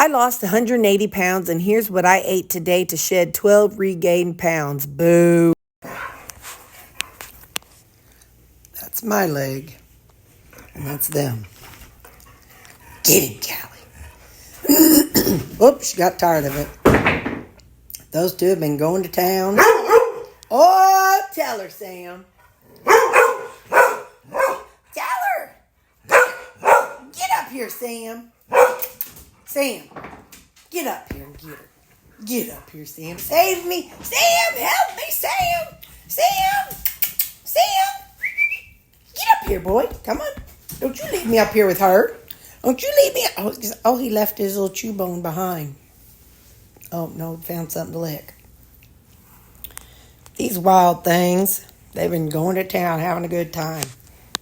I lost 180 pounds, and here's what I ate today to shed 12 regained pounds. Boo. That's my leg, and that's them. Get him, Callie. Oops, she got tired of it. Those two have been going to town. Oh, tell her, Sam. Tell her. Get up here, Sam. Sam, get up here and get her. Get up here, Sam. Save me. Sam, help me, Sam. Sam. Sam. Get up here, boy. Come on. Don't you leave me up here with her. Don't you leave me. Oh, he left his little chew bone behind. Oh, no, found something to lick. These wild things, they've been going to town, having a good time.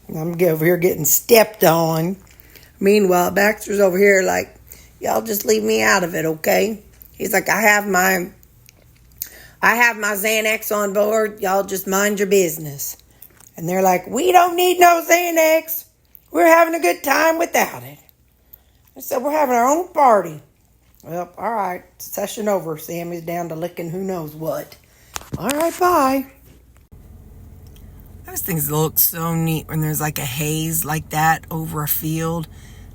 And I'm over here getting stepped on. Meanwhile, Baxter's over here like, y'all just leave me out of it, okay? He's like, I have my Xanax on board. Y'all just mind your business. And they're like, we don't need no Xanax. We're having a good time without it. I said, we're having our own party. Well, all right. Session over. Sammy's down to licking who knows what. All right, bye. Those things look so neat when there's like a haze like that over a field.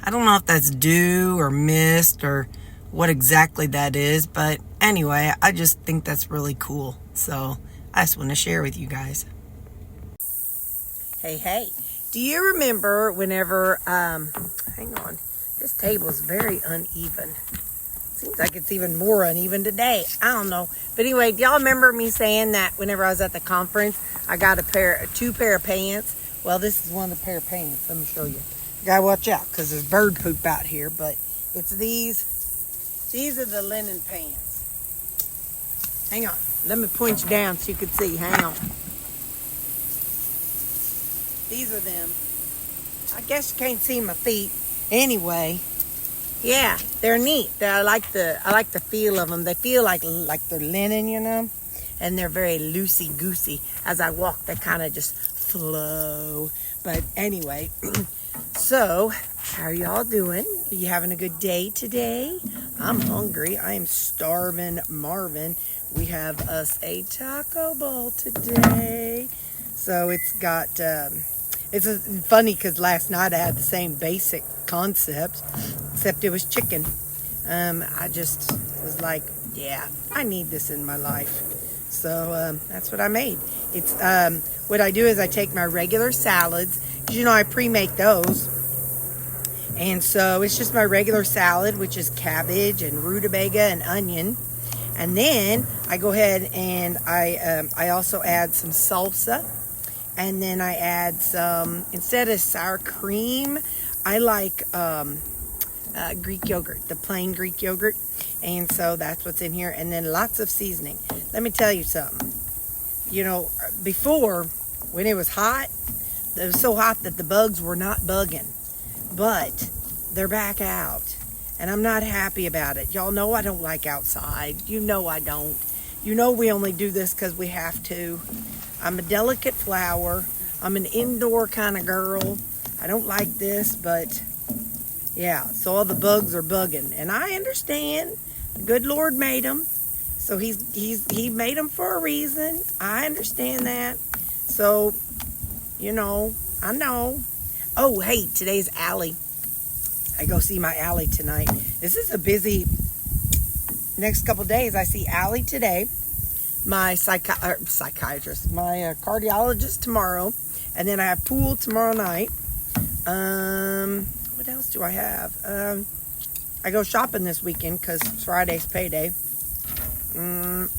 I don't know if that's dew or mist or what exactly that is, but anyway, I just think that's really cool. So I just want to share with you guys. Hey, do you remember whenever, hang on, this table's very uneven. Seems like it's even more uneven today. I don't know. But anyway, do y'all remember me saying that whenever I was at the conference, I got two pair of pants? Well, this is one of the pair of pants. Let me show you. You gotta watch out because there's bird poop out here, but it's these. These are the linen pants. Hang on. Let me point you down so you can see. Hang on. These are them. I guess you can't see my feet. Anyway, yeah, they're neat. I like the feel of them. They feel like they're linen, you know, and they're very loosey goosey. As I walk, they kind of just flow. But anyway, so how are y'all doing? Are you having a good day today? I'm hungry. I am starving Marvin. We have us a taco bowl today. So it's got, it's funny because last night I had the same basic concept, except it was chicken. I just was like, yeah, I need this in my life. So that's what I made. It's what I do is I take my regular salads, because you know I pre-make those. And so it's just my regular salad, which is cabbage and rutabaga and onion. And then I go ahead and I also add some salsa. And then I add some, instead of sour cream, I like Greek yogurt, the plain Greek yogurt. And so that's what's in here. And then lots of seasoning. Let me tell you something. You know, before, when it was hot, it was so hot that the bugs were not bugging. But they're back out. And I'm not happy about it. Y'all know I don't like outside. You know I don't. You know we only do this because we have to. I'm a delicate flower. I'm an indoor kind of girl. I don't like this, but yeah, so all the bugs are bugging. And I understand. The good Lord made them. So he made them for a reason. I understand that. So, you know, I know. Oh, hey, today's Allie. I go see my Allie tonight. This is a busy next couple days. I see Allie today. My psychiatrist, my cardiologist tomorrow, and then I have pool tomorrow night. What else do I have? I go shopping this weekend because Friday's payday.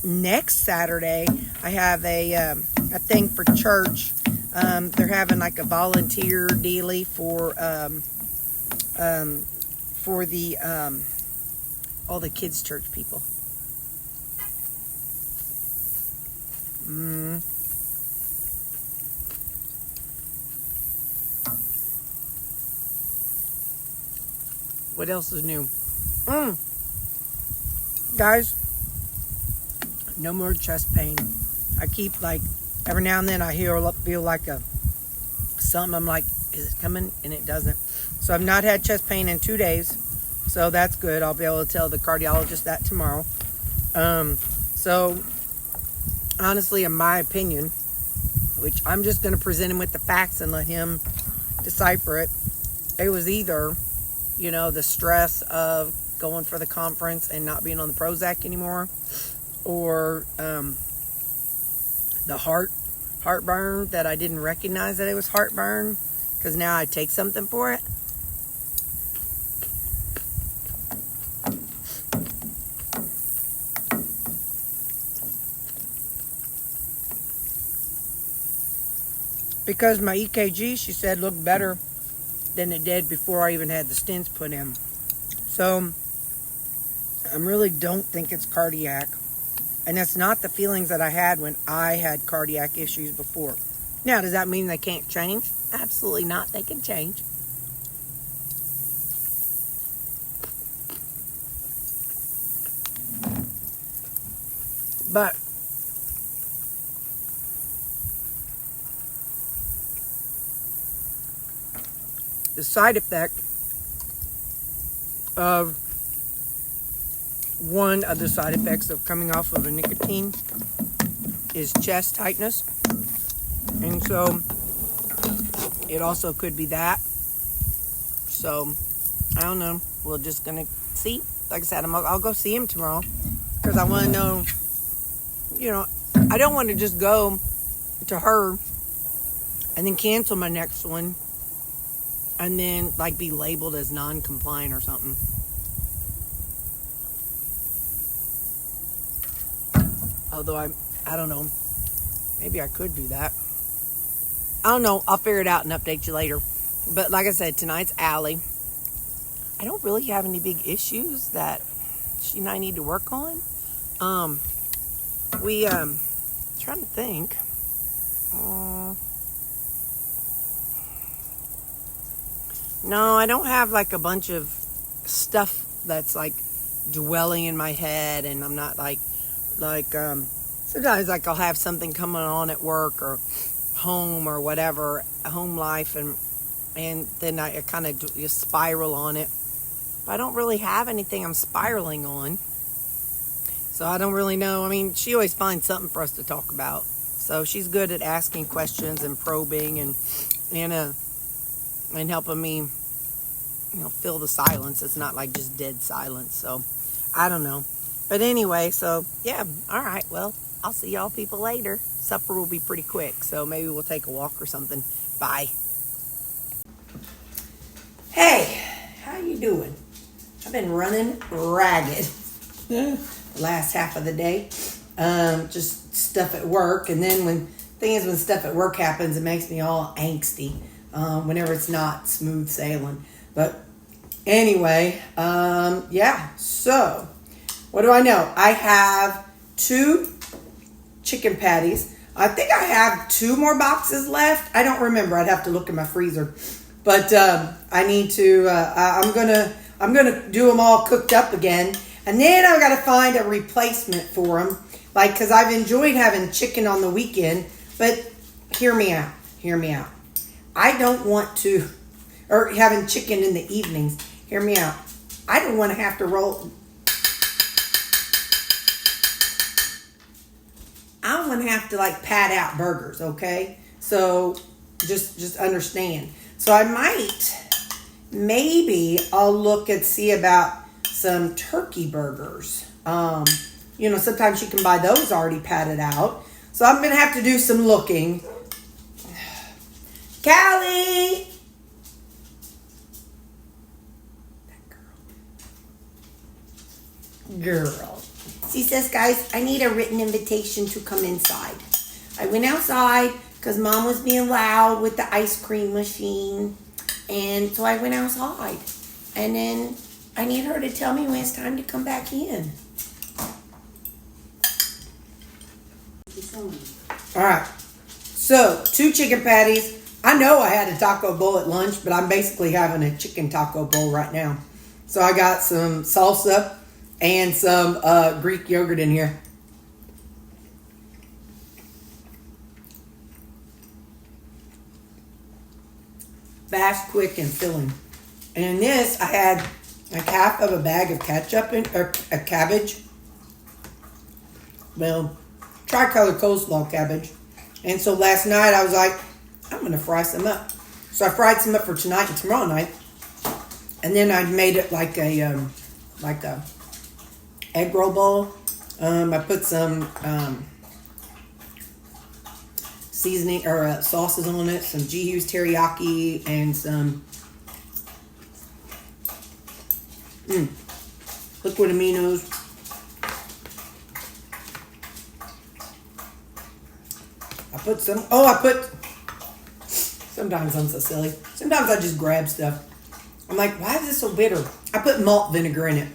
Next Saturday, I have a thing for church. They're having like a volunteer dealie for the all the kids' church people. What else is new? Guys, no more chest pain. I keep like, every now and then I feel like something. I'm like, is it coming? And it doesn't. So I've not had chest pain in 2 days. So that's good. I'll be able to tell the cardiologist that tomorrow. So honestly, in my opinion, which I'm just going to present him with the facts and let him decipher it, it was either, the stress of going for the conference and not being on the Prozac anymore, or the heartburn that I didn't recognize that it was heartburn, because now I take something for it. Because my EKG, she said, looked better than it did before I even had the stents put in. So I really don't think it's cardiac. And that's not the feelings that I had when I had cardiac issues before. Now, does that mean they can't change? Absolutely not. They can change. But the side effect of one of the side effects of coming off of a nicotine is chest tightness. And so it also could be that. So I don't know. We're just going to see. Like I said, I'll go see him tomorrow because I want to know, I don't want to just go to her and then cancel my next one and then be labeled as non-compliant or something. Although I don't know. Maybe I could do that. I don't know. I'll figure it out and update you later. But like I said, tonight's Allie. I don't really have any big issues that she and I need to work on. Trying to think. No, I don't have a bunch of stuff that's dwelling in my head, and I'm not sometimes I'll have something coming on at work or home or whatever, home life, and then I kind of just spiral on it. But I don't really have anything I'm spiraling on, so I don't really know. I mean, she always finds something for us to talk about, so she's good at asking questions and probing and helping me, fill the silence. It's not just dead silence. So I don't know. But anyway, so yeah, all right. Well, I'll see y'all people later. Supper will be pretty quick, so maybe we'll take a walk or something. Bye. Hey, how you doing? I've been running ragged the last half of the day. Just stuff at work, and then when stuff at work happens, it makes me all angsty. Whenever it's not smooth sailing. But anyway, yeah. So what do I know? I have 2 chicken patties. I think I have 2 more boxes left. I don't remember. I'd have to look in my freezer. But I need to. I'm gonna do them all cooked up again, and then I've got to find a replacement for them. Because I've enjoyed having chicken on the weekend. But hear me out. I don't want to, or having chicken in the evenings. Hear me out. I don't want to have to roll. I don't want to have to pad out burgers, okay? So just understand. So maybe I'll look and see about some turkey burgers. Sometimes you can buy those already padded out. So I'm going to have to do some looking. Callie! That girl. She says, guys, I need a written invitation to come inside. I went outside because Mom was being loud with the ice cream machine. And so I went outside. And then I need her to tell me when it's time to come back in. All right. So, 2 chicken patties. I know I had a taco bowl at lunch, but I'm basically having a chicken taco bowl right now. So I got some salsa and some Greek yogurt in here. Fast, quick, and filling. And in this, I had like half of a bag of ketchup or a cabbage. Well, tricolor coleslaw cabbage. And so last night I was like, I'm going to fry some up. So I fried some up for tonight and tomorrow night. And then I made it like a egg roll bowl. I put some seasoning or sauces on it, some G-Hughes teriyaki, and some liquid aminos. Sometimes I'm so silly. Sometimes I just grab stuff. I'm like, why is this so bitter? I put malt vinegar in it.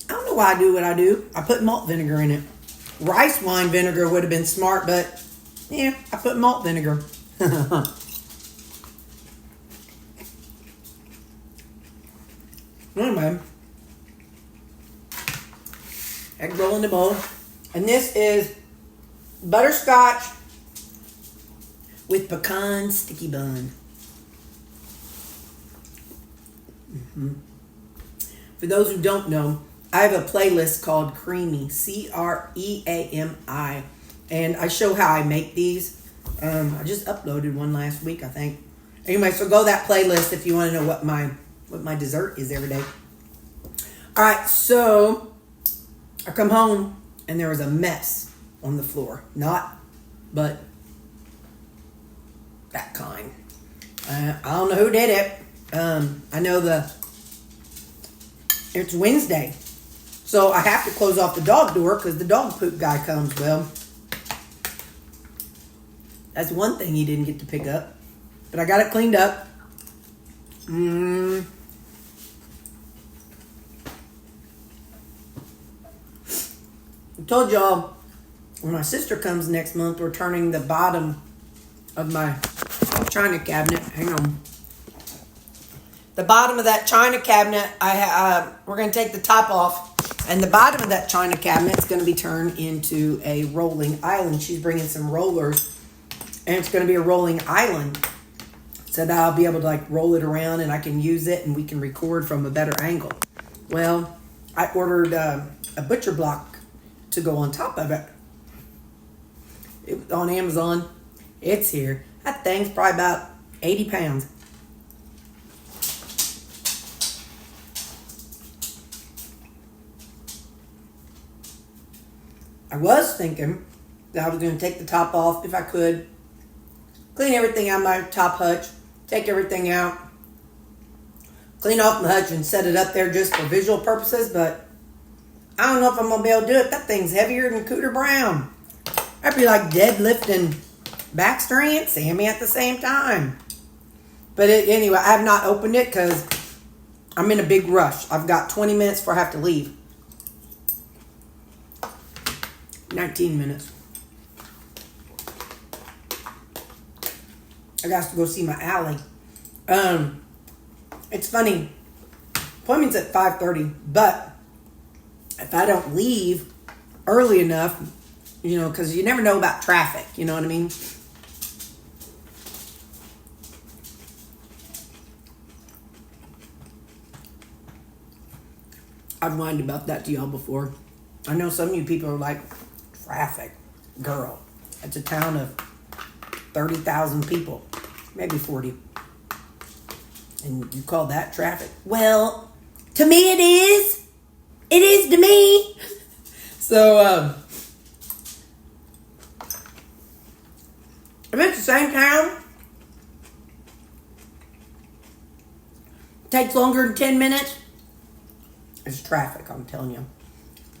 I don't know why I do what I do. I put malt vinegar in it. Rice wine vinegar would have been smart, but yeah, I put malt vinegar. Anyway, egg roll in the bowl. And this is butterscotch with pecan sticky bun. For those who don't know, I have a playlist called Creamy, Creami, and I show how I make these. I just uploaded one last week, I think. Anyway, so go to that playlist if you want to know what my dessert is every day. All right, so I come home and there was a mess on the floor. But that kind. I don't know who did it. I know it's Wednesday. So I have to close off the dog door because the dog poop guy comes. Well, that's one thing he didn't get to pick up. But I got it cleaned up. I told y'all when my sister comes next month, we're turning the bottom of my china cabinet. Hang on. The bottom of that china cabinet, we're going to take the top off, and the bottom of that china cabinet is going to be turned into a rolling island. She's bringing some rollers, and it's going to be a rolling island, so that I'll be able to like roll it around, and I can use it, and we can record from a better angle. Well, I ordered a butcher block to go on top of it. It was on Amazon. It's here. That thing's probably about 80 pounds. I was thinking that I was going to take the top off if I could, clean everything out of my top hutch, take everything out, clean off the hutch and set it up there just for visual purposes, but I don't know if I'm going to be able to do it. That thing's heavier than Cooter Brown. I'd be like deadlifting Baxter and Sammy at the same time. But anyway, I have not opened it because I'm in a big rush. I've got 20 minutes before I have to leave. 19 minutes. I got to go see my Allie. It's funny. Appointment's at 5:30, but if I don't leave early enough, because you never know about traffic, you know what I mean? I've whined about that to y'all before. I know some of you people are like, traffic, girl. It's a town of 30,000 people, maybe 40. And you call that traffic? Well, to me it is. It is to me. So, if it's the same town, takes longer than 10 minutes, it's traffic, I'm telling you.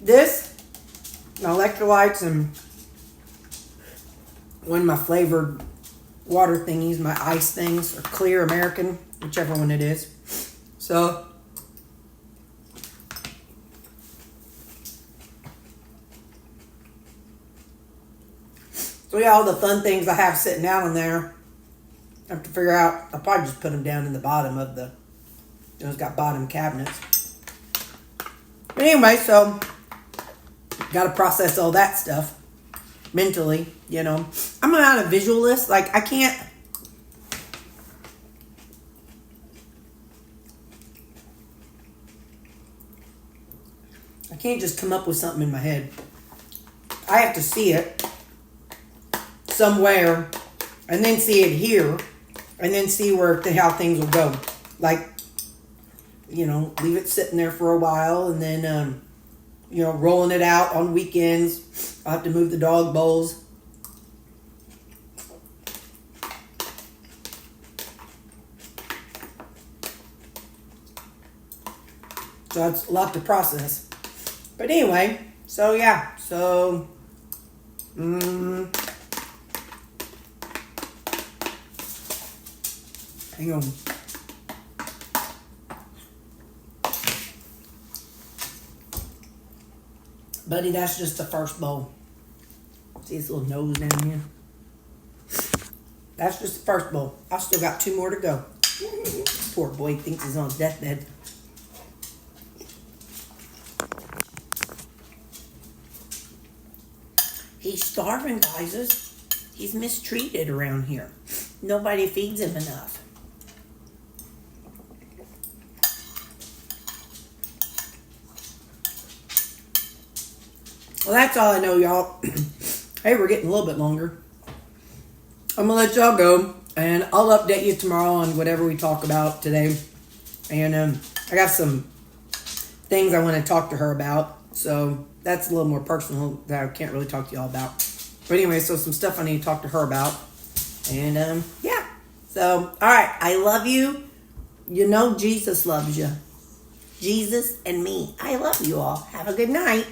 This, my electrolytes and one of my flavored water thingies, my ice things, or clear American, whichever one it is. So yeah, all the fun things I have sitting out in there, I have to figure out. I'll probably just put them down in the bottom of the, it's got bottom cabinets. But anyway, so got to process all that stuff mentally, I'm not a visualist. Like, I can't. I can't just come up with something in my head. I have to see it somewhere, and then see it here, and then see how things will go. Like, leave it sitting there for a while, and then, rolling it out on weekends. I'll have to move the dog bowls. So it's a lot to process. But anyway, so yeah. So, hang on. Buddy, that's just the first bowl. See his little nose down here? That's just the first bowl. I've still got 2 more to go. Poor boy thinks he's on his deathbed. He's starving, guys. He's mistreated around here. Nobody feeds him enough. Well, that's all I know, y'all. Hey, we're getting a little bit longer. I'm going to let y'all go, and I'll update you tomorrow on whatever we talk about today. And I got some things I want to talk to her about, so that's a little more personal that I can't really talk to y'all about. But anyway, so some stuff I need to talk to her about. And, yeah. So, all right. I love you. You know Jesus loves you. Jesus and me. I love you all. Have a good night.